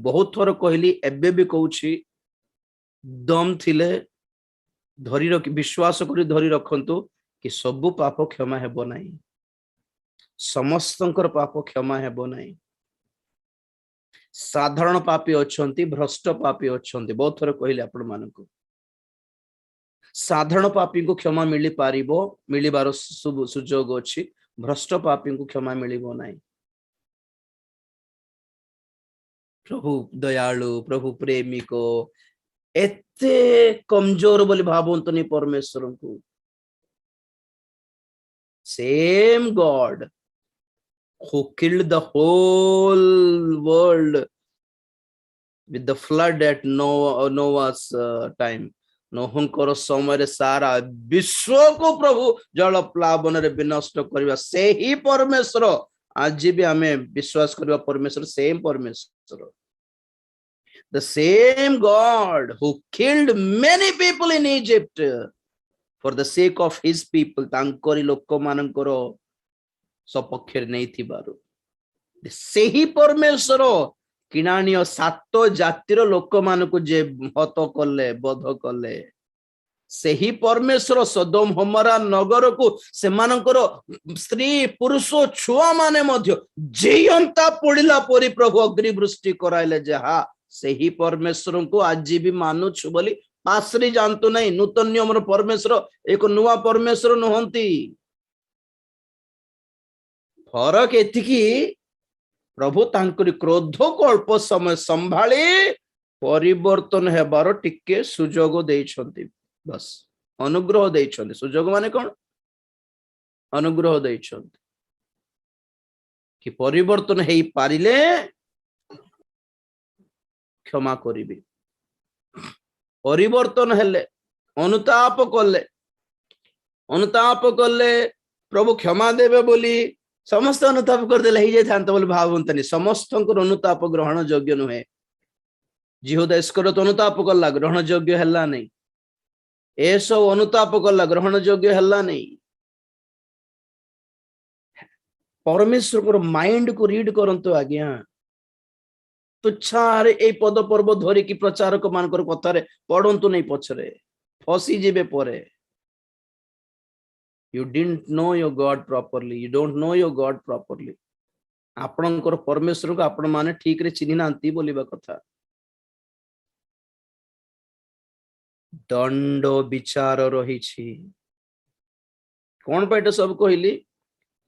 बहुत थोर कहली एबे भी कहूची दम थिले धरी रख विश्वास करी धरी रखंतु कि सबु पाप क्षमा हेबो नाही समस्तंकर पाप क्षमा हेबो नाही साधारण पापी अछंती भ्रष्ट पापी अछंती बहुत थोर कहली आपण मानकु साधारण पापी को क्षमा मिली पारिबो मिलिबार सुजोग अछि भ्रष्ट पापी को क्षमा मिलिबो नाही प्रभु दयालु प्रभु प्रेमिको एते कमजोर बोली भावंतनी परमेश्वर को same God who killed the whole world with the flood at Noah's time नोहंकर समय सारा विश्व को प्रभु जल प्लावन रे विनष्ट करबा से ही परमेश्वर आज भी हमें विश्वास करबा परमेश्वर सेम परमेश्वर the same God who killed many people in Egypt for the sake of his people तांकरी लोक मानकर सपक्षर नहीं थिबारु से ही परमेश्वर किणाणीय सात जातिर लोक मानकु जे हत कले बध कले से ही परमेश्वर सदोम होमरा नगर को से मानकर स्त्री पुरुष छुआ माने मध्य जेयंता पड़िला परी प्रभु अग्निवृष्टि कराइले जहा से ही परमेश्वर को आज भी मानुछु बोली पासरी जानतु नहीं नूतन नियम परमेश्वर एक नुआ परमेश्वर नुहंती फरक एतिकी प्रभु तांकरी क्रोध को अल्प समय संभाली परिवर्तन हेबार टिके सुजोग देइछंती बस अनुग्रह देइछंती सुजोग माने कोन अनुग्रह देइछंती कि परिवर्तन हेई पारिले क्षमा करिबी परिवर्तन हेले अनुताप कले प्रभु क्षमा देवे बोली समस्त अनुताप करदे ही जाए बोले भावंतनी समस्त अनुताप ग्रहण योग्य नुहे जिहुदा इस्करियोत अनुताप कला ग्रहण योग्य हल्ला नहीं ए सब अनुताप कला ग्रहण योग्य हल्ला नहीं परमेश्वर को माइंड को रीड करंतु आज्ञा तुच्छारे ए पद पर्व धरी की प्रचारक मानकर कथारे पढ़ंतु नहीं पछरे फसी जीवे परे You didn't know your God properly. You don't know your God properly. आपणकर परमेश्वर को आपण माने ठीक रे चिन्हि नांती बोलिबा कथा दंड विचार रही छी कोन पैट सब कहली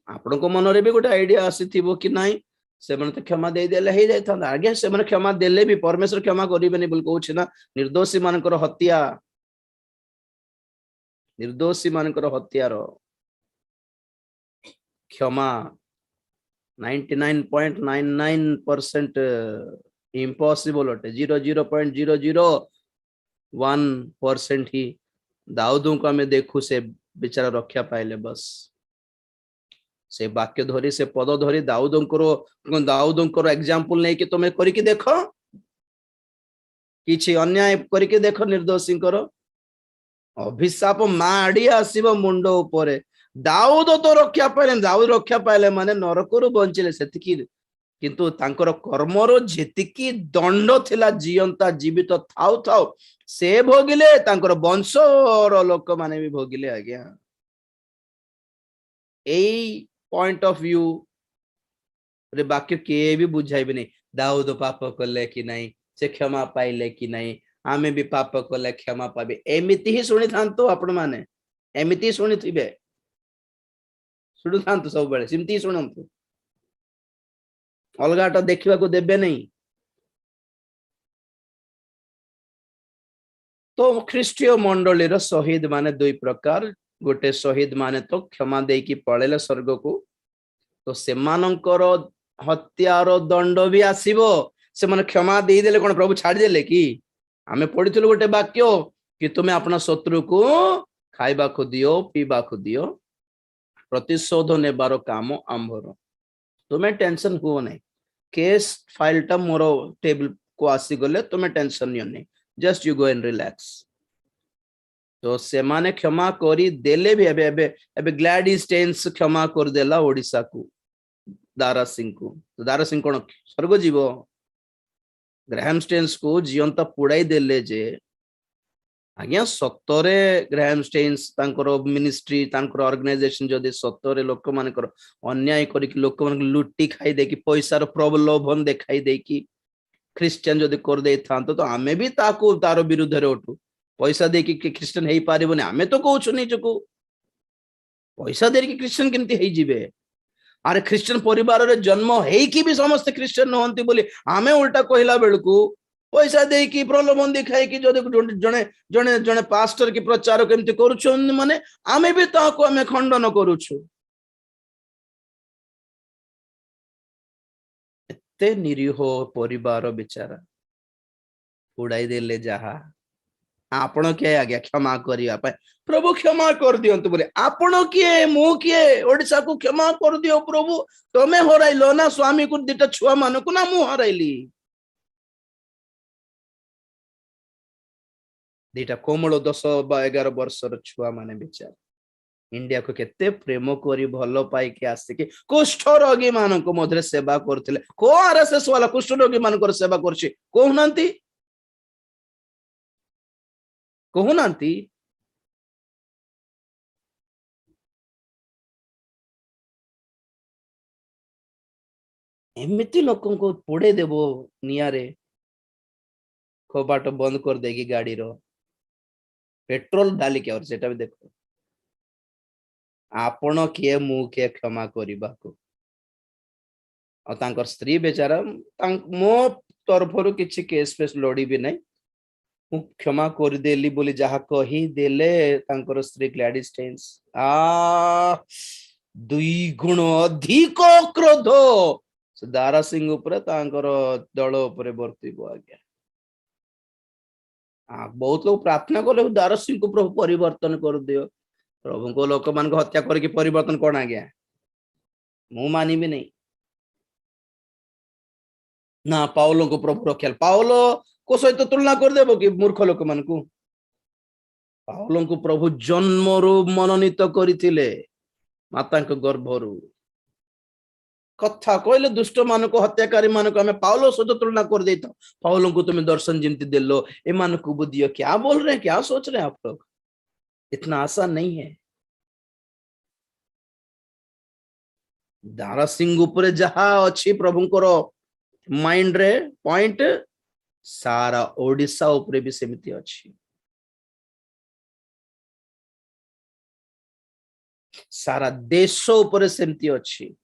आपण को मन रे भी गोटे आईडिया आसीथिबो कि नाही से मन तो क्षमा दे देले हे जाय था आगे से मन क्षमा देले भी परमेश्वर क्षमा करिबेनी बोल कहू छी ना निर्दोषी मानकर हत्या निर्दोषी मानकर हत्यार क्षमा 99.99% इम्पॉसिबल अटे 0.001% ही दाऊदों को हमें देखू से बेचारा रक्षा पाइले बस से वाक्य धरी से पद धरी दाऊदों एग्जांपल नहीं कि तुम्हें करके देखो किछि अन्याय करके देखो निर्दोषी करो अभिशाप माड़ी आसीबो मुंड उपरे दाऊद तो रक्षा पाइले दाऊद रक्षा पाइले माने नरकरु बंचिले सेतिकी किंतु तांकर कर्मरो जेतिकी दंड थिला जीवंता जीवित थाउ थाउ से भोगिले तांकर वंशर लोक माने भी भोगिले आज्ञा एई पॉइंट ऑफ व्यू रे वाक्य के भी बुझाइबे नहीं दाऊद पाप करले कि नहीं से क्षमा पाइले कि नहीं आमे भी पाप कले क्षमा पाबे एमिति ही सुनि थांतो आपण माने एमिति सुनि थिबे सुनु थांतो सब बेले सिमति सुनंतो अलगाटा देखिबा को देबे नहीं तो ख्रीष्टीय मंडली रो शहीद माने दुई प्रकार गोटे शहीद माने तो क्षमा दे की पळेले स्वर्ग को तो सेमानंकर हत्यार दंड भी आसीबो से माने क्षमा दे देले कोन प्रभु छाडी देले कि आमे पढ़िथिलु गोटे वाक्य कि तुम्हें अपना शत्रु को खाइबा को दियो पीबा को दियो प्रतिशोध नेबार काम आंभर तुम्हें टेंशन हुओ नहीं केस फाइल टा मोर टेबल को आसी गले तुम्हें टेंशन नियो नहीं just you go and relax तो से माने क्षमा करी देले भी एबे ग्लैडिस टेंस क्षमा कर देला ओडिसा को दारा सिंह को तो दारा सिंह कोन स्वर्ग जीवो ग्राहम स्टेन्स को जीवंता पुड़ाई देले जे आज्ञा सतरे ग्राहम स्टेन्स तांकर मिनिस्ट्री तांकर ऑर्गेनाइजेशन जदि सतरे लोक मानकर अन्याय करिक लोक मान लुटी खाई दे कि पैसार प्रलोभन देखाई दे कि क्रिश्चियन जदि कर दे थांतो तो आमे भी ताको तार विरुद्ध रे उठू पैसा दे कि क्रिश्चियन हेई पारिबोनी आमे तो कहउछु नि जको पैसा दे कि क्रिश्चियन केमती हेई जिवे अरे क्रिश्चियन परिवार रे जन्म हेई कि भी समस्त क्रिश्चियन नहंती बोली आमे उल्टा कहला बेलकू पैसा दे कि प्रलोभन दिखाई कि जदि जने जने जने पास्टर की प्रचार केमती करूछु माने आमे भी ताको आमे खंडन करूछु एते निरीह परिवार बेचारा उड़ाई देले जहा आपण किए आज्ञा क्षमा करिया पाए प्रभु क्षमा कर दियंतु बोले आपण किए मु किए ओडिसा को क्षमा कर दियो प्रभु तमे हराइलो ना स्वामी को दिटा छुआ मान को ना मु हराइली दिटा कोमल 10-11 वर्षर छुआ माने बेचार इंडिया को केते प्रेम करी भलो पाई के आसिके कुष्ठ रोगी मान को मधुरे सेवा करथिले को आरएसएस वाला कुष्ठ रोगी मान को सेवा करछि कहउनांती कहउनांती एमिति लोकों को पोड़े देबो नियारे कबाट बंद कर देगी गाड़ी रो पेट्रोल डाली के और सेटा भी देखो आपण किए मु किए क्षमा करिबा को और तांकर स्त्री बेचारा मो तरफरु किछि केस फेस लड़ी भी नहीं मु क्षमा कर देली बोली जहा कही देले तांकर स्त्री ग्लैडिस स्टेन्स दुई गुण अधिक क्रोध दारा सिंह ऊपर तांकर दल ऊपर बर्तिबो आज्ञा बहुत लोग प्रार्थना कले दारा सिंह को प्रभु परिवर्तन कर दियो प्रभु को लोक मान को हत्या करके परिवर्तन कौन आज्ञा मु मानी भी नहीं ना पाउलो को प्रभु रखेल पाउलो को सहित तुलना कर देबो कि मूर्ख लोक मान को पाउलो को प्रभु जन्मरु मनोनीत करिथिले माता को गर्भरु कथा कहले दुष्ट मान को हत्याकारी मान को हमें पाउलो सहित तुलना कर देता पाउलो को तुम्हें दर्शन जिमती दिलो ए मान को बुद्धियो क्या बोल रहे हैं क्या सोच रहे हैं आप लोग इतना आसान नहीं है दारा सिंह ऊपर जहा अच्छी प्रभु को माइंड रे पॉइंट सारा ओडिशा ऊपर भी सेमिति अच्छी सारा देश ऊपर सेमिति अच्छी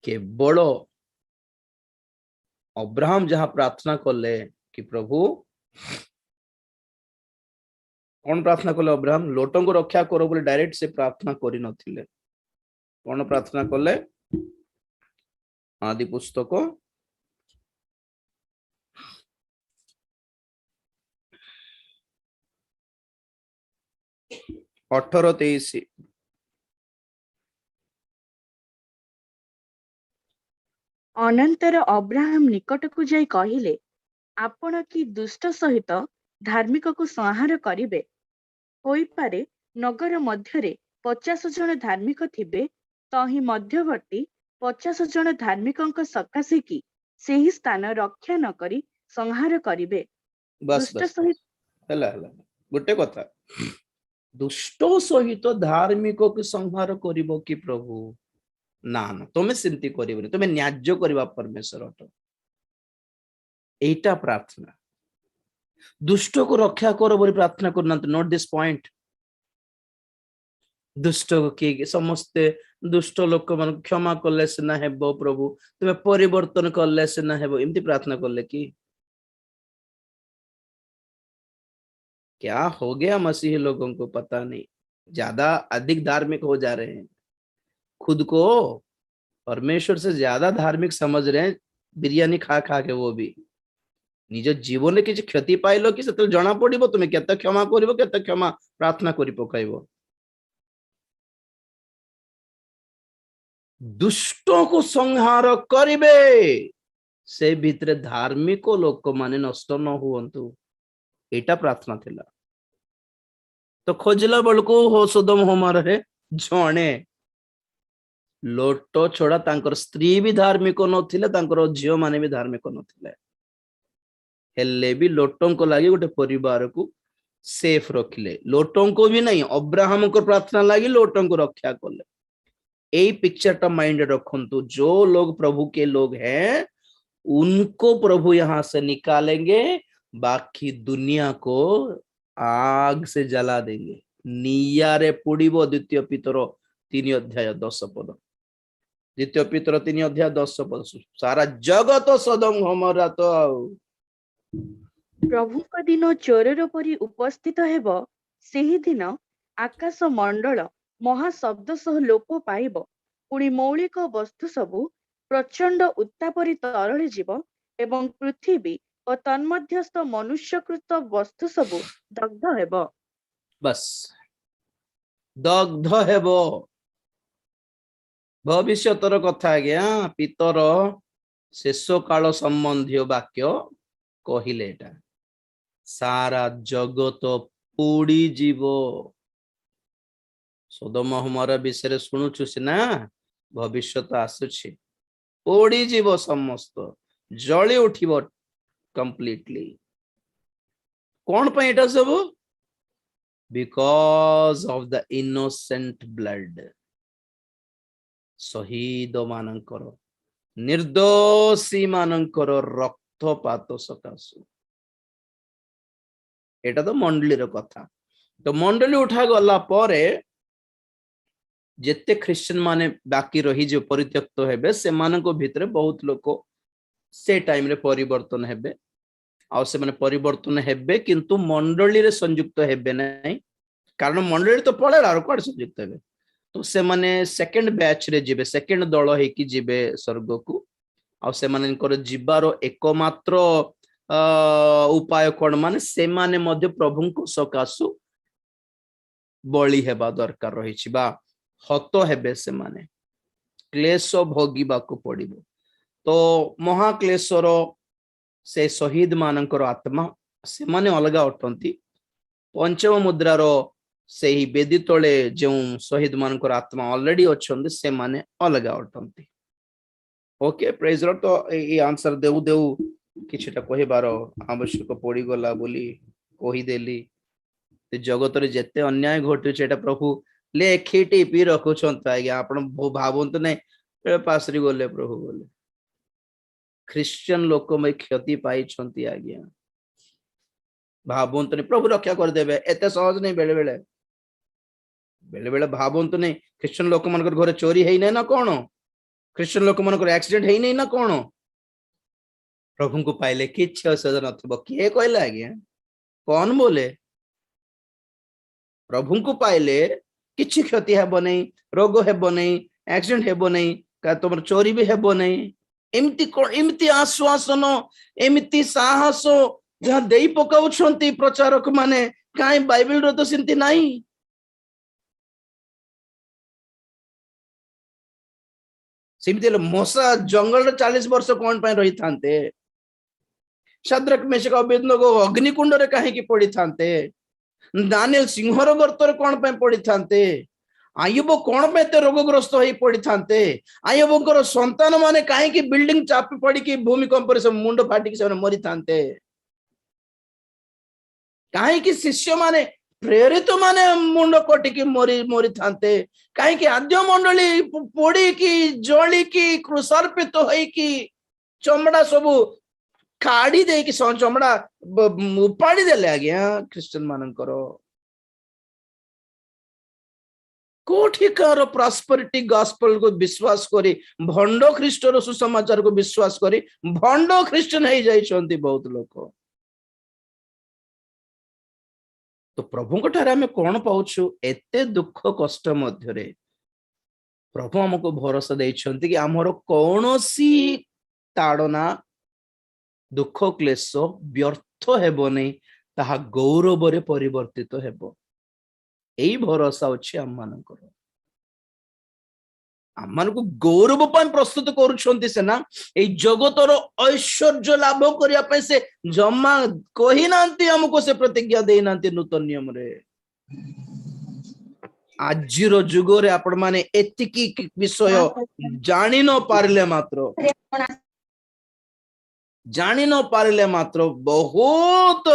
केवल अब्राहम जहां प्रार्थना कले कि प्रभु कौन प्रार्थना कले अब्राहम लोटों को रक्षा करो बोले डायरेक्ट से प्रार्थना करी नथिले कौन प्रार्थना कले आदि पुस्तक 18:23 अनंतर अब्राहम निकट को जाई कहिले आपण की दुष्ट सहित धार्मिक को संहार करिवे होई पारे नगर मध्यरे 50 जन धार्मिक थिबे तही मध्यवर्ती 50 जन धार्मिकंक सकाशे की सेही स्थान रक्षा न करी संहार करिवे बस दुष्ट बस सहित हला हला गोटे कथा दुष्ट सहित धार्मिक को संहार करिवो कि प्रभु ना ना तुम्हें सिंती करिवनी तुम्हें न्याज्य करबा परमेश्वर अट एटा प्रार्थना दुष्ट को रक्षा करो बोली प्रार्थना करना नॉट दिस पॉइंट दुष्ट के समस्ते दुष्ट लोक मान क्षमा कले सिना हेबो प्रभु तुम्हें परिवर्तन कले सिना हेबो एमती प्रार्थना करले कि क्या हो गया मसीही लोगों को पता नहीं ज्यादा अधिक धार्मिक हो जा रहे हैं खुद को परमेश्वर से ज्यादा धार्मिक समझ रहे हैं बिरयानी खा खा के वो भी निज जीवन में किसी क्षति पाइल कि से जना पड़ो तुम्हें केते क्षमा करिवो केते क्षमा प्रार्थना करि पकाइबो दुष्टों को संहार करिवे से भितरे धार्मिक लोक माने नष्ट न हुवंतु एटा प्रार्थना थिला तो खोजला बळको हो सदम होमार है जणे लोट छोड़ा तांकर स्त्री भी धार्मिक नथिले तांकर झियो माने भी धार्मिक नथिले हेले भी लोटों को लगी गोटे परिवार को सेफ रखिले लोटों को भी नहीं अब्राहम को प्रार्थना लगी लोटों को रक्षा कले यही पिक्चर टा माइंड रखंतु जो लोग प्रभु के लोग हैं उनको प्रभु यहां से निकालेंगे बाकी दुनिया को आग से जला देंगे नियारे पुड़िबो द्वितीय पितर 3 अध्याय 10 पद द्वितीय पितर 3 अध्याय 10 पद सारा जगत सदम हमरा तो प्रभुଙ୍କ दिन ଚୋରର ପରି ଉପସ୍ଥିତ ହେବ ସେହି ଦିନ ଆକାଶ ମଣ୍ଡଳ ମହାଶବ୍ଦ ସହ ଲୋପ ପାଇବ ପୁଣି ମୌଳିକ ବସ୍ତୁ ସବୁ ପ୍ରଚଣ୍ଡ ଉତ୍ତାପରେ ତରଳି ଯିବ ଏବଂ ପୃଥିବୀ ଓ ତନ୍ମଧ୍ୟସ୍ଥ ମନୁଷ୍ୟକୃତ ବସ୍ତୁ ସବୁ ଦଗ୍ଧ ହେବ बस दग्ध हेबो भविष्यतर कथा आज्ञा पितर शेष काल संबंधी वाक्य कहिले एटा सारा जगत पोड़ी जीव सदम हमारा विषय शुणुछु सिना भविष्य आसुछि पोड़ी जीव समस्त जली उठिब कंप्लीटली कौन पे एटा सब because of the innocent blood शहीद मानकर निर्दोषी मानकर रक्तपात सकाशु एटा तो मंडलीर कथा तो मंडली उठा गला परे जेते ख्रिश्चियन माने बाकी रही जो परित्यक्त हेबे से मानको भितरे बहुत लोक से टाइम रे परिवर्तन हेबे आ से माने परिवर्तन हेबे किंतु मंडली रे संयुक्त हेबे नहीं कारण मंडली तो पळेला आरो कोड संयुक्त हेबे तो से माने सेकंड बैच रे जिबे सेकंड दल हे कि जिबे स्वर्ग को आ से माने जिबारो एकमात्र उपाय कौन माने से माने मध्य प्रभु को सकाशु बलि हेबा दरकार रही बा हत हेबे से माने क्लेश भोगिबा को पड़िबो तो महाक्लेशर से शहीद मानकर आत्मा से माने अलगा अटंती पंचम मुद्रार से ही बेदी तले जो शहीद मानकर आत्मा ऑलरेडी अच्छे से माने अलगा अटंती ओके प्रेज लॉर्ड तो ये आंसर देउ देउ किछटा कहिबार आवश्यक पड़ी गला बोली कही देली जगत रे जेते अन्याय घटु छेटा प्रभु लेखि टिपी रखुछंत आज्ञा आपण भावंत नै पासरी गले प्रभु बोले ख्रिश्चियन लोक में क्षति पाई छंती आज्ञा भावंत नै प्रभु रक्षा कर देबे एते सहज नै बेले बेले बेले बेले भावंत नै ख्रिश्चियन लोक मानकर घरे चोरी हेई नै ना कोन ख्रिश्चियन लोक मानकर एक्सीडेंट हेई नै ना कोन प्रभु को पाइले किछ असर नथबो के कहले आज्ञा कौन बोले प्रभु को पाइले किछ क्षति हेबो नै रोग हेबो नै एक्सीडेंट हेबो नै का तुम चोरी भी हेबो नै एमती आश्वासन एमती साहस जहाँ देई पकाउछंती प्रचारक माने काई बाइबल रो तो सिंती नाही सिमती मोसा जंगल 40 वर्ष कौन पाए रही थांते शद्रक मेशक अबेदनगो अग्निकुंड रे काहे की पड़ी थांते दानिएल सिंहर गर्त रे कौन पाए पड़ी थांते आयुब कौन पाए ते रोगग्रस्त होई पड़ी थांते आयुबकर संतान माने काहे की बिल्डिंग चापी पड़ी की भूमिकंप रे सब मुंड फाटी की सब मरी थांते काहे की शिष्य माने प्रेरित माने मुंड कटी की मरी मरी थांते काहे की आद्य मंडली पोड़ी की जली की क्रुसर्पित होई की चमड़ा सबु काढ़ी दे कि चमड़ा उपाड़ी देले आज्ञा ख्रिश्चियन मानकर कोठिकार प्रॉस्पेरिटी गॉस्पेल को विश्वास करी भंड ख्रिस्टर सुसमाचार को विश्वास करी भंड ख्रिश्चियन हो जाइछंती बहुत लोक तो प्रभु ठारे आमे कोन पाउछु एते दुख कष्ट मध्य रे प्रभु हमको भरोसा दैछंती कि हमरो कोनोसी ताड़ना दुख क्लेश व्यर्थ हेबो नै ताहा गौरव रे परिवर्तित हेबो एई भरोसा अछि हम मानको गौरव पाई प्रस्तुत करूछंती सेना एई जगतर ऐश्वर्य लाभ करिया पे से जम्मा कहि नांती हमको से प्रतिज्ञा देई नांती नूतन नियम रे ଆଜିର ଯୁଗରେ ଆପଣ ମାନେ ଏତିକି ବିଷୟ ଜାଣି ନ ପାରିଲେ ମାତ୍ର ବହୁତ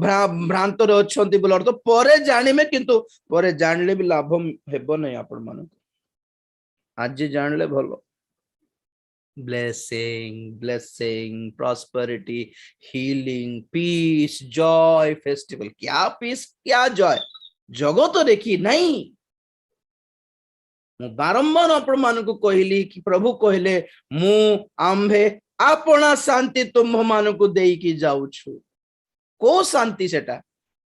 ଭ୍ରାନ୍ତରେ ଅଛନ୍ତି ବୋଲି ଅର୍ଥ। ପରେ ଜାଣିବେ, କିନ୍ତୁ ପରେ ଜାଣିଲେ ବି ଲାଭ ହେବ ନାହିଁ ଆପଣ ମାନଙ୍କୁ। ଆଜି ଜାଣିଲେ ଭଲ। blessing, prosperity, healing, peace, joy, festival। क्या peace क्या joy जगत देखी नहीं। ମୁଁ ବାରମ୍ବାର ଆପଣ ମାନଙ୍କୁ କହିଲି କି ପ୍ରଭୁ କହିଲେ ମୁଁ ଆମ୍ଭେ ଆପଣା ଶାନ୍ତି ତୁମ୍ଭ ମାନଙ୍କୁ ଦେଇକି ଯାଉଛୁ। କୋ ଶାନ୍ତି ସେଟା?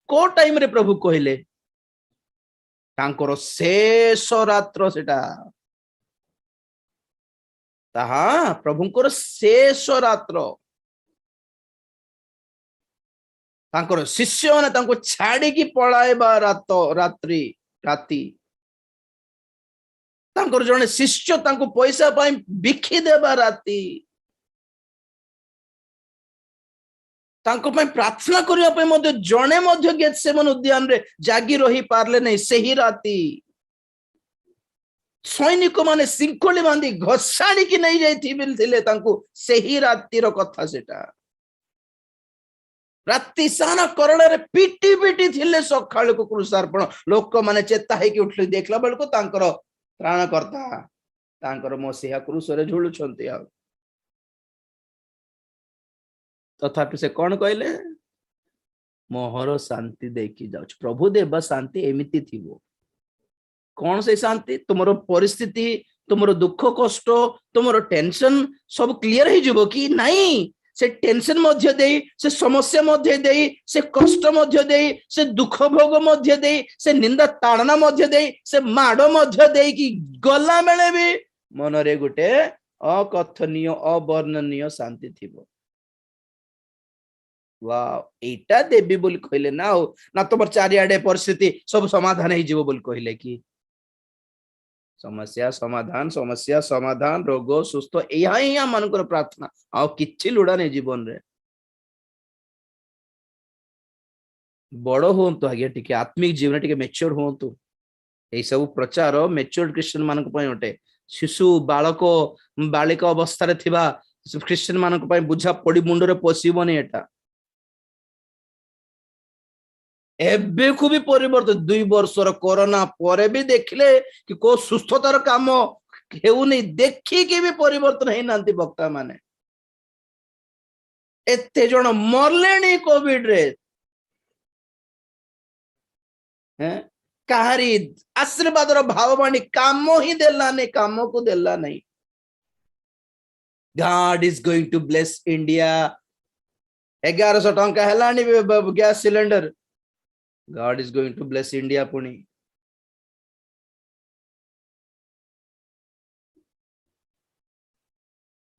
କୋ ଟାଇମ ରେ ପ୍ରଭୁ କହିଲେ? ତାଙ୍କର ଶେଷ ରାତ୍ର ସେଟା। ତାହା ପ୍ରଭୁଙ୍କର ଶେଷ ରାତ୍ର। ତାଙ୍କର ଶିଷ୍ୟମାନେ ତାଙ୍କୁ ଛାଡିକି ପଳାଇବା ରାତି। ତାଙ୍କର ଜଣେ ଶିଷ୍ୟ ତାଙ୍କୁ ପଇସା ପାଇଁ ବିକି ଦେବା ରାତି। ତାଙ୍କ ପାଇଁ ପ୍ରାର୍ଥନା କରିବା ପାଇଁ ମଧ୍ୟ ଜଣେ ମଧ୍ୟ ଗେଥସେମନେ ଉଦ୍ୟାନରେ ଜାଗି ରହି ପାରିଲେ ନାହିଁ ସେହି ରାତି। ସୈନିକ ମାନେ ଶୃଙ୍ଖଳି ବାନ୍ଧି ଘୋଷାଣିକି ନେଇ ଯାଇଥିଲେ ତାଙ୍କୁ ସେହି ରାତିର କଥା ସେଟା। ରାତି ସାରା କରଳରେ ପିଟି ପିଟି ଥିଲେ ସକାଳକୁ କୃଷାର୍ପଣ। ଲୋକମାନେ ଚେତା ହେଇକି ଉଠିଲେ, ଦେଖିଲା ବେଳକୁ ତାଙ୍କର ତ୍ରାଣକର୍ତ୍ତା ତାଙ୍କର ମସିହା କ୍ରୁଶରେ ଝୁଲୁଛନ୍ତି। ଆଉ ତଥାପି ସେ କଣ କହିଲେ? ମୋହର ଶାନ୍ତି ଦେଇକି ଯାଉଛି। ପ୍ରଭୁ ଦେବା ଶାନ୍ତି ଏମିତି ଥିବ। କଣ ସେ ଶାନ୍ତି? ତୁମର ପରିସ୍ଥିତି, ତୁମର ଦୁଃଖ କଷ୍ଟ, ତୁମର ଟେନସନ ସବୁ କ୍ଲିୟର ହେଇଯିବ କି ନାହିଁ? ସେ ଟେନସନ ମଧ୍ୟ ଦେଇ, ସେ ସମସ୍ୟା ମଧ୍ୟ ଦେଇ, ସେ କଷ୍ଟ ମଧ୍ୟ ଦେଇ, ସେ ଦୁଃଖ ଭୋଗ ମଧ୍ୟ ଦେଇ, ସେ ନିନ୍ଦା ତାଡ଼ନା ମଧ୍ୟ ଦେଇ, ସେ ମାଡ଼ ମଧ୍ୟ ଦେଇକି ଗଲା ବେଳେ ବି ମନରେ ଗୋଟେ ଅକଥନୀୟ ଅବର୍ଣ୍ଣନୀୟ ଶାନ୍ତି ଥିବ। ଏଇଟା ଦେବି ବୋଲି କହିଲେ ନା, ଆଉ ନା ତମର ଚାରିଆଡେ ପରିସ୍ଥିତି ସବୁ ସମାଧାନ ହେଇଯିବ ବୋଲି କହିଲେ କି? ସମସ୍ୟା ସମାଧାନ, ରୋଗ ସୁସ୍ଥ, ଏହା ହିଁ ଆମ ମାନଙ୍କର ପ୍ରାର୍ଥନା। ଆଉ କିଛି ଲୋଡ଼ା ନାହିଁ ଜୀବନରେ। ବଡ ହୁଅନ୍ତୁ ଆଜ୍ଞା, ଟିକେ ଆତ୍ମିକ ଜୀବନରେ ଟିକେ ମେଚ୍યોର ହୁଅନ୍ତୁ। ଏଇ ସବୁ ପ୍ରଚାର ମେଚ୍યોର୍ଡ ଖ୍ରୀଷ୍ଟିଆନ ମାନଙ୍କ ପାଇଁ ଅଟେ। ଶିଶୁ ବାଳିକା ଅବସ୍ଥାରେ ଥିବା ଖ୍ରୀଷ୍ଟିଆନ ମାନଙ୍କ ପାଇଁ ବୁଝା ପଡି ମୁଣ୍ଡରେ ପଶିବନି ଏଟା। ଏବେକୁ ବି ପରିବର୍ତ୍ତନ, 2 ବର୍ଷର କରୋନା ପରେ ବି ଦେଖିଲେ କି କୋଉ ସୁସ୍ଥତାର କାମ ହେଉନି, ଦେଖିକି ବି ପରିବର୍ତ୍ତନ ହେଇନାହାନ୍ତି ବକ୍ତା ମାନେ। ଏତେ ଜଣ ମରଲେଣି କୋଭିଡ ରେ। କାହାରି ଆଶୀର୍ବାଦର ଭାବବାଣୀ କାମ ହିଁ ଦେଲାନି, କାମକୁ ଦେଲା ନାହିଁ। God is going to bless India। 1100 ଟଙ୍କା ହେଲାଣି gas cylinder. God is going to bless India ପୁଣି।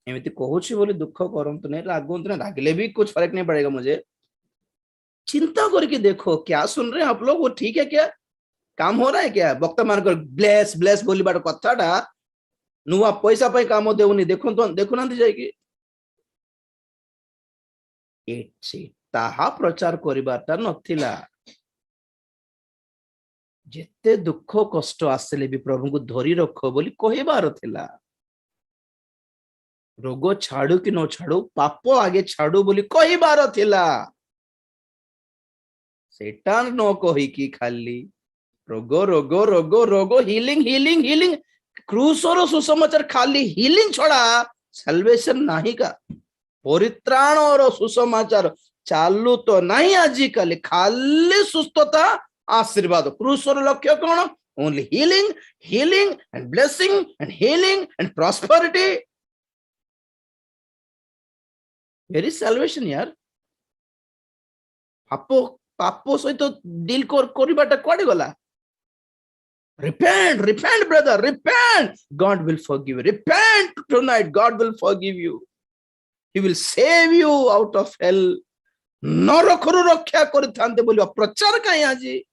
एमती कहूँ बोली दुख करंतु नहीं, लागंतु नहीं, लागले भी कुछ फर्क नहीं पड़ेगा मुझे। चिंता करके देखो क्या सुन रहे हैं आप लोग, वो ठीक है क्या? काम हो रहा है क्या? वक्ता मान ब्लेस ब्लेस बोली बार कथाटा नुआ पैसा पाई काम देउनी, देखो तो देखु ना जाएगी। ताहा प्रचार करिबाटा नथिला। जेते दुख कष्ट आसले भी प्रभु को धरी रखो बोली कहिबार थिला। रोग छाड़ू कि न छाड़ू, पाप आगे छाड़ू बोली कहिबार थिला। सेटा न कही कि खाली रोग रोग रोग रोग, हिलिंग हिलिंग हिलिंग। क्रूसर सुसमाचार खाली हिलिंग छड़ा साल्वेशन नहीं का। परित्राण और सुसमाचार चालू तो नहीं आजिकल, खाली सुस्थता आशीर्वाद। क्रूसर लक्ष्य कौन? Only healing healing and blessing and healing and prosperity. Very salvation यार। पाप सहित डील करबाटा कुआडे गला? Repent, repent, brother, repent. God will forgive you. Repent tonight. God will forgive you. He will save you out of hell. नरकरु रक्षा करथांते बोली प्रचार काई आजी।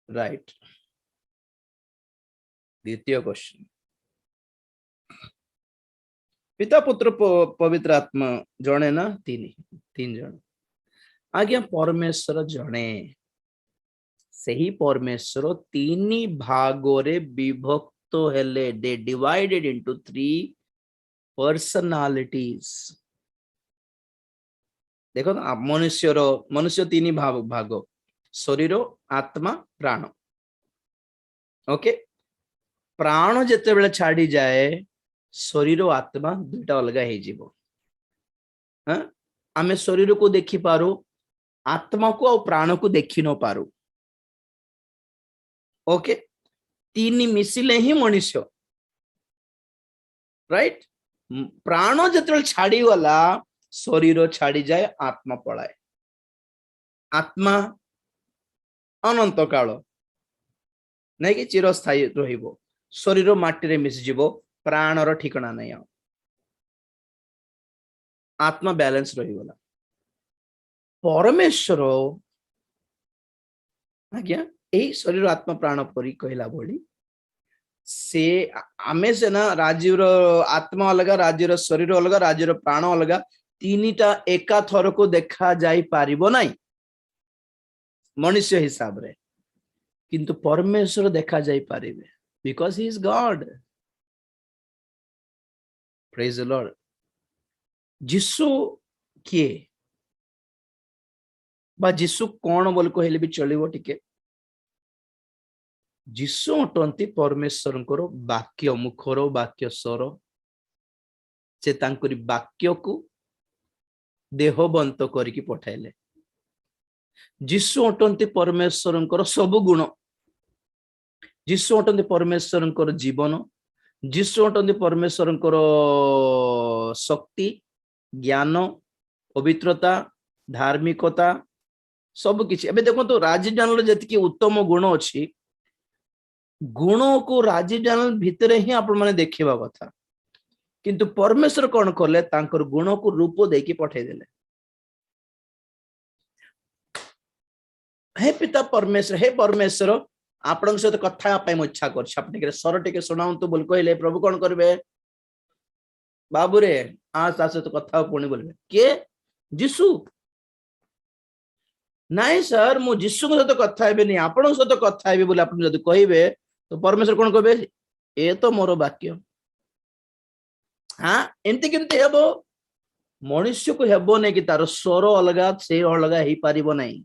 Right. द्वितीय question, पिता पुत्र पवित्र आत्मा जणे ना? तीन जण। आज्ञा परमेश्वर जणे सही परमेश्वर तीन भागरे विभक्त हेले दे डिवाइडेड इनटू 3 पर्सनालिटीज देखो मनुष्य तीन भाग शरीर आत्मा प्राण ओके प्राण जिते बेले छाड़ी जाए शरीर आत्मा दुईटा अलग हो आमे शरीर को देखि पारू आत्मा को और प्राण को देखि न पारू ओके तीन मिसिले ही मनुष्य राइट प्राण जिते छाड़ी गला शरीर छाड़ी जाए आत्मा पलाए आत्मा अनंत काल नहीं कि चिरस्थायी रहिबो शरीर माटी रे मिसिजिवो प्राणर ठिकाना नहीं आत्मा बैलेंस रहीगला परमेश्वर आज्ञा यही शरीर आत्मा प्राण परी कहला भली से आमे से ना राज्यर आत्मा अलग राज्यर शरीर अलग राज्यर प्राण अलग तीनटा एका थर को देखा जाई पारिबो नाही मनुष्य हिसाब रे किंतु परमेश्वर देखा जाई पारिबे because he is God praise the Lord जिसु किए बा जिसु कौन बोल कहले भी चलिबो टिके जिसु अटंती परमेश्वर वाक्य मुखर वाक्य स्वर से तांकरी वाक्य को देहबंत करके पठाइले जिसु अटंती परमेश्वर सब गुण जिसु अटंती परमेश्वर जीवन जिसु अटंती परमेश्वर शक्ति ज्ञान पवित्रता धार्मिकता सब किछि एबे देखो तो राजी जानल जति उत्तम गुण अछि गुण को राजी जानल भितरे ही आपण माने देखिबा कथा किंतु परमेश्वर कौन करले तांकर गुण को रूप देकी पठाई देले हे पिता परमेश्वर हे परमेश्वर आपण सहित कथा पाई म इच्छा कर छाप टिके स्वर टिके सुनाउंतु बोल कहले प्रभु कौन करबे बाबू रे आज ता सहित कथा पुणी बोलबे के जिसु नहीं सर मु जिसु को सहित कथा हेबे नहीं आपण सहित कथा हेबे बोले आपण जदी कहिबे तो परमेश्वर कौन कहबे ए तो मोर वाक्य हाँ एमती केमती हेबो मनुष्य को हेबो नहीं कि तार स्वर अलगा से अलगा ही पारिबो नहीं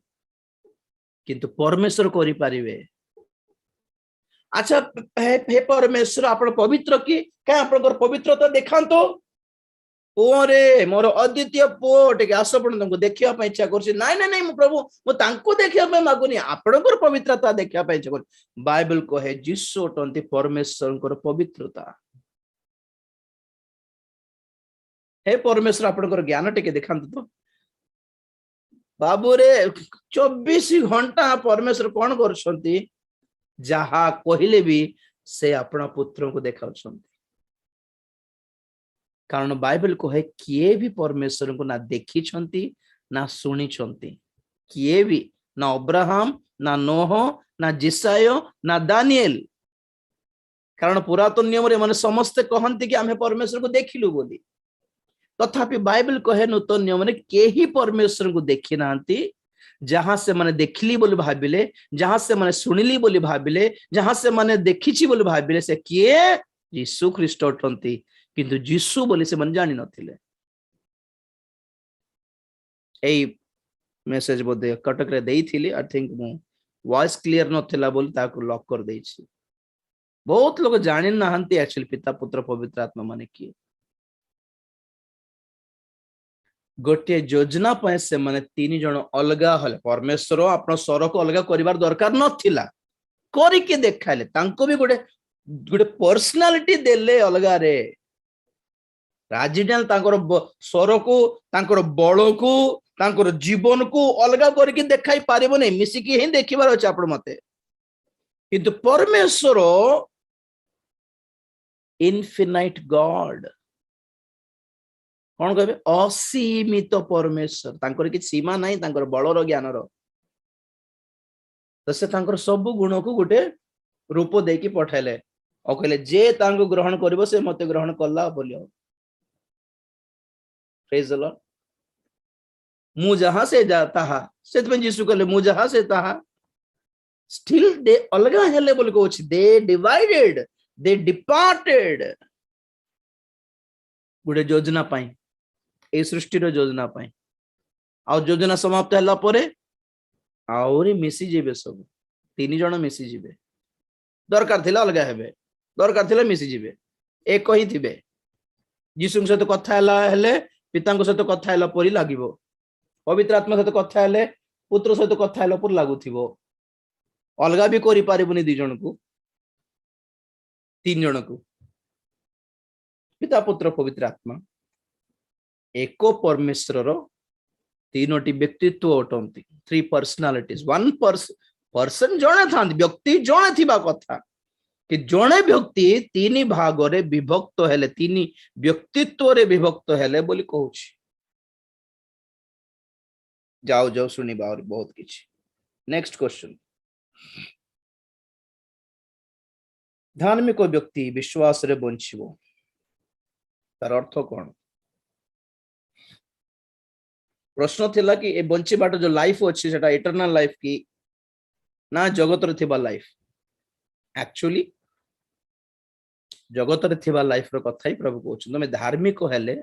किंतु परमेश्वर करि पारिबे अच्छा हे परमेश्वर आपण पवित्र की क्या आपण पवित्रता देखांतो ओरे मोर अद्वितीय पोटे आसपण तुमको देखिया पे इच्छा करछि नहीं नहीं नहीं प्रभु मु तांको देखिया पे मागुनी आपणकर पवित्रता देखिया पे इच्छा कर बाइबल कहे जिसु टंती परमेश्वरकर पवित्रता हे परमेश्वर आपणकर ज्ञान टिके देखांतु तो बाबू रे 24 घंटा परमेश्वर कौन करछंती जहा कहले भी से अपना पुत्र को देखाउछंती कारण बाइबल कहे किए भी परमेश्वर को ना देखी छंती ना सुनी छंती किए भी ना अब्राहम ना नोह ना जिसाय ना दानिएल कारण पुरातन नियम रे माने समस्त कहंती कि आमे परमेश्वर को देखिलु बोली तथापि बाइबल कहे नूतन नियम रे केही परमेश्वर को देखि नांती जहां से माने देखली बोली भाबिले जहां से माने सुनिली बोली भाबिले जहां से माने देखिछि बोली भाबिले से किए यीशु ख्रीष्ट अटंती किंतु जीसु बोली से मन जानी नथिले एई मेसेज बोधे कटक रे देई थिली आई थिंक मु वॉइस क्लियर नथिला बोली ताको लॉक कर देई छी बहुत लोग जानि नाहंती एक्चुअली पिता पुत्र पवित्र आत्मा माने की गोटे योजना पे से माने तीन जन अलगा हले परमेश्वर आपण स्वर को अलगा करिवार दरकार नथिला करी के देखाले तांको भी गोटे गोटे पर्सनालिटी देले अलगा रे राजीडाल तांकर स्वर को तांकर बल को तांकर जीवन को अलगा करके देखाई पारिबो नै मिसिकी ही देखिबार अछि आपण मते किंतु परमेश्वर इनफिनाइट गॉड कौन कहबे असीमित परमेश्वर तांकर कि सीमा नहीं तांकर बलर ज्ञानर तो से तांकर सब गुण को गोटे रूप देकी पठाइले और कहले जे तांको ग्रहण करिवो से मते ग्रहण कला बोलियो प्रेज द लॉर्ड मु जहां से जाता हा से जीशु कहले मु जहां से ताहा स्टिल दे अलगा हेले बोल को दे डिवाइडेड दे डिपार्टेड गुडे योजना पाई ए सृष्टि रो योजना पाई आ योजना समाप्त हला परे आउरी मिसी जीवे सब तीन जण मिसी जीवे दरकार थिला अलगा हेबे दरकार थिला मिसी जीवे एक ही थिबे यीशु सहित कथा हला हेले पिता सहित कथा हला परी लागिवो पवित्र आत्मा सहित कथा हेले पुत्र सहित कथा हला पर लागुथिबो अलगा भी करि पारिबुनी दी जण को तीन जण को पिता पुत्र पवित्र आत्मा एको परमेश्वर रो तीनोटी व्यक्तित्व अटंती थ्री पर्सनालिटीज वन पर्सन जणे थांती व्यक्ति जणे थिबा कथा कि जणे व्यक्ति तीन भाग रे विभक्त हेले तीन व्यक्तित्व रे विभक्त हेले बोली कहूछि जाओ जाओ सुनिबा और बहुत किछि नेक्स्ट क्वेश्चन धार्मिक व्यक्ति विश्वास रे बंचिबो तार अर्थ कौन प्रश्न थिला कि ए बंचिबाट जो लाइफ अछि सेटा इटर्नल लाइफ की ना जगत रे थिबा लाइफ एक्चुअली जगत रे थिबा लाइफ रो कथा ही प्रभु कहउछ तुमे धार्मिक हेले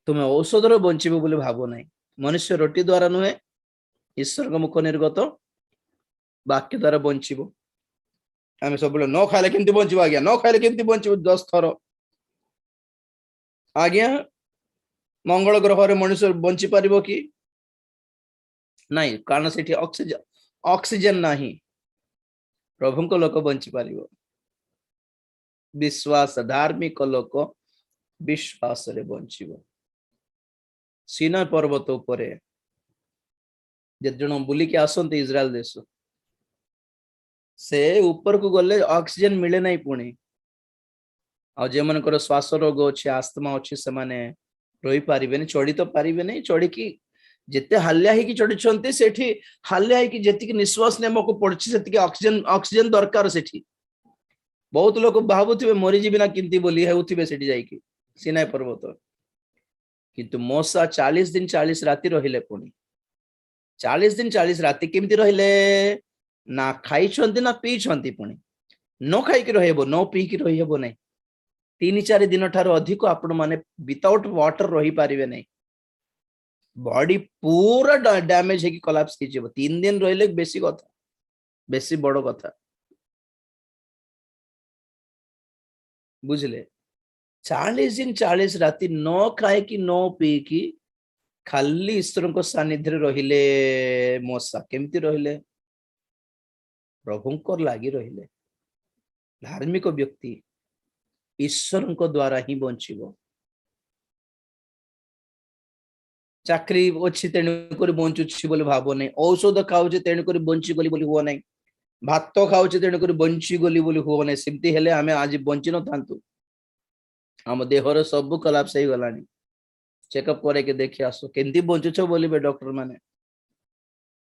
तुमे औषध रे बंचिबो बोली भाबो नै मनुष्य रोटी द्वारा नुहे ईश्वर को मुख निर्गत वाक्य द्वारा बंचिबो आमे सब बोले न खाइले केमती बंचिबो आज्ञा न खाइले केमती बंचिबो 10 थर आज्ञा मंगल ग्रह रे मनुष्य बंची पारिबो कि नहीं कारण सेठी ऑक्सीजन नहीं प्रभु को लोक बंची पारिबो विश्वास धार्मिक लोक विश्वास रे बंचिबो सीना पर्वत उपरे जे जण बुली के आसंते इजराइल देश से ऊपर को गले ऑक्सीजन मिले नहीं पुणी आ जे मनकर श्वास रोग अछि आस्थमा अछि से माने रही पारिबेनी चढ़ी तो पारिबे नहीं चढ़ी की जेते हाल्या ही की चढ़ी छंती सेठी हाल्या ही की जेति की निश्वास नेम को पड़छि सेति की ऑक्सीजन दरकार सेठी बहुत लोग भाबुथिबे मरि जीबिना किंती बोली हेउथिबे सेठी जाई की सिनाई पर्वत किंतु मोसा 40 दिन 40 राति रहिले पुणी 40 दिन 40 राति केमती रहिले ना खाई छंती ना पी छंती पुणी न खाई की रहबो न पी की रहबो नहीं 3-4 दिन ठारो अधिक आपण माने विदाउट वाटर रही पारिबे नहीं बॉडी पूरा डैमेज है कि कोलैप्स की जेबो 3 दिन रहिले बेसी कथा बेसी बड़ो कथा बुझले 40 दिन 40 राति न खाए कि न पी की खाली ईश्वर को सानिध्य रहिले मोसा केमती रहिले प्रभुंकर लागी रहिले धार्मिक व्यक्ति ईश्वर को द्वारा ही बंचिबो चाकरी अच्छी तेणु कर बंचुछि बोली भाबो नहीं औषध खाउछि तेणु कर बंची गली बोली हुआ नहीं भात खाउछि तेणु कर बंची गली बोली हुआ नहीं सिमती हेले आमे आज बंची न थांतु हम देहर सब कोलैप्स हो गलानी चेकअप करे के देखि आसो केंती बंचुछ बोलिबे डॉक्टर माने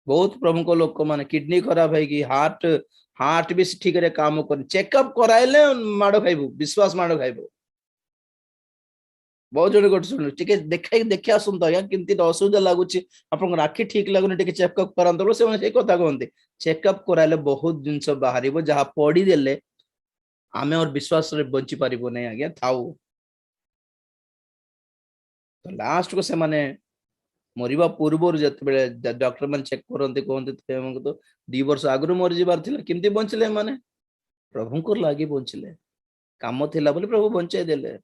बहुत प्रमुख लोक माने किडनी खराब है कि हार्ट भी ठीक रे काम कर चेकअप कराइले माड़ खाइबू विश्वास माड़ खाइबू बहुत जण गोट सुन टिके देखि आसुन तो केमती असुविधा लागुछि आपन राखी ठीक लागुनि टिके चेकअप करंतो से कथा कहते चेकअप कराइले बहुत जिंस बाहरिबो जहा पड़ी देले आमे और विश्वास रे बंची पारिबो नै आज्ञा थाउ तो लास्ट को से माने मरिबा पूर्व जते डॉक्टर मन चेक करते कहते तो 2 वर्ष आगु मरी जबार थिला केमती बंचले माने प्रभु को लागी बंचले काम थिला बोले प्रभु बंचाई देले